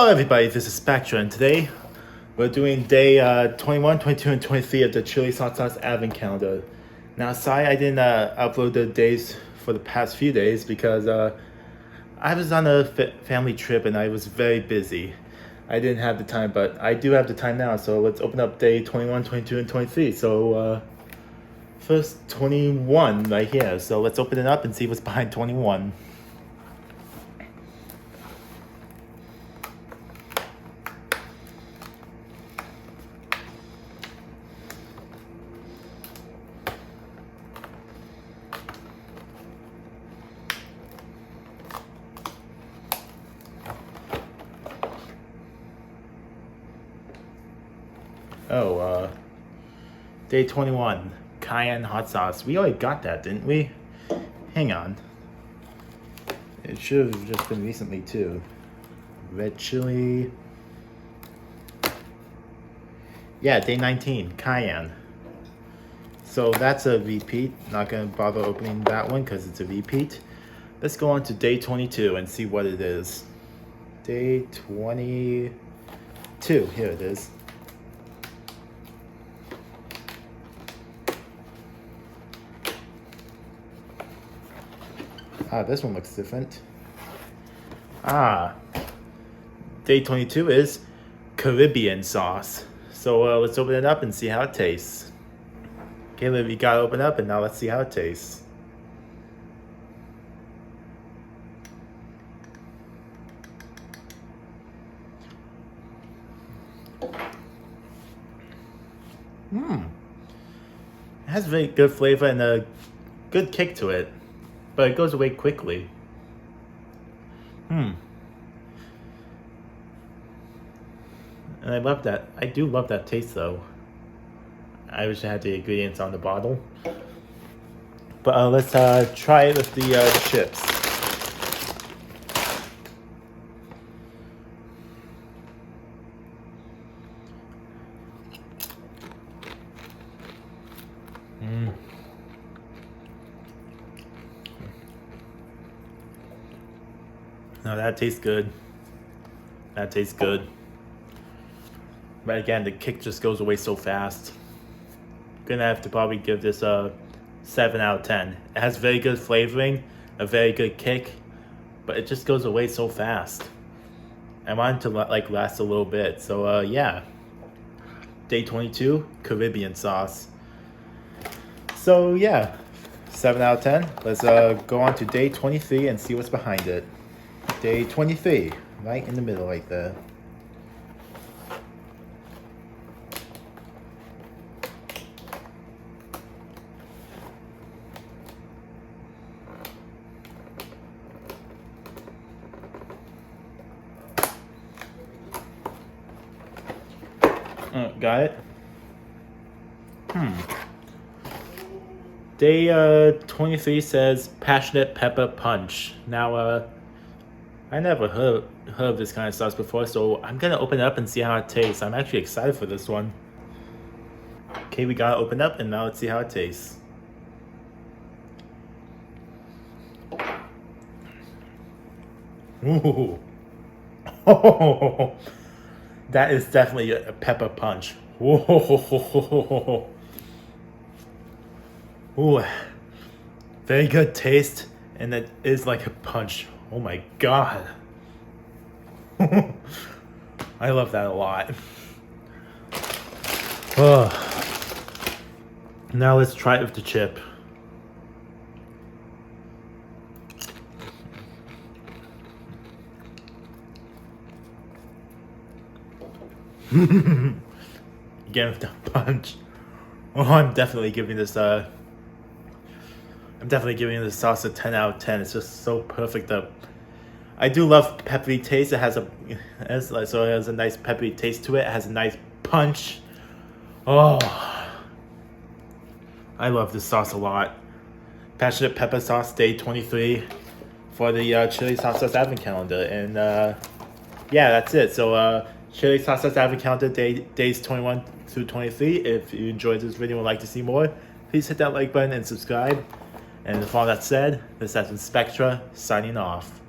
Hello everybody, this is Spectra, and today we're doing day 21, 22, and 23 of the Chili Sauce Advent Calendar. Now, sorry I didn't upload the days for the past few days because I was on a family trip and I was very busy. I didn't have the time, but I do have the time now, so let's open up day 21, 22, and 23. So, first 21 right here, so let's open it up and see what's behind 21. Oh, day 21, cayenne hot sauce. We already got that, didn't we? Hang on. It should have just been recently, too. Red chili. Yeah, day 19, cayenne. So that's a repeat. Not going to bother opening that one because it's a repeat. Let's go on to day 22 and see what it is. Day 22. Here it is. Ah, this one looks different. Ah, day 22 is Caribbean sauce. So let's open it up and see how it tastes. Okay, we gotta open up and now let's see how it tastes. It has very good flavor and a good kick to it. But it goes away quickly. And I love that. I do love that taste though. I wish I had the ingredients on the bottle. But let's try it with the chips. No, that tastes good. That tastes good. But again, the kick just goes away so fast. Gonna have to probably give this a 7 out of 10. It has very good flavoring, a very good kick, but it just goes away so fast. I want it to last a little bit. So yeah. Day 22, Caribbean sauce. So yeah, 7 out of 10. Let's go on to day 23 and see what's behind it. Day 23, right in the middle right there. Got it? Day 23 says Passionate Pepper Punch. Now, I never heard of this kind of sauce before, so I'm gonna open it up and see how it tastes. I'm actually excited for this one. Okay, we gotta open up and now let's see how it tastes. Ooh. Oh, that is definitely a pepper punch. Whoa. Ooh. Very good taste, and it is like a punch. Oh my god. I love that a lot. Now let's try it with the chip. Again with the punch. Oh, I'm definitely giving this sauce a 10 out of 10. It's just so perfect. I do love peppery taste. It has a nice peppery taste to it. It has a nice punch. Oh, I love this sauce a lot. Passionate Pepper Sauce Day 23 for the Chili Sauce Advent Calendar. And yeah, that's it. So Chili Sauce Advent Calendar days 21 through 23. If you enjoyed this video and would like to see more, please hit that like button and subscribe. And with all that said, this has been Spectra signing off.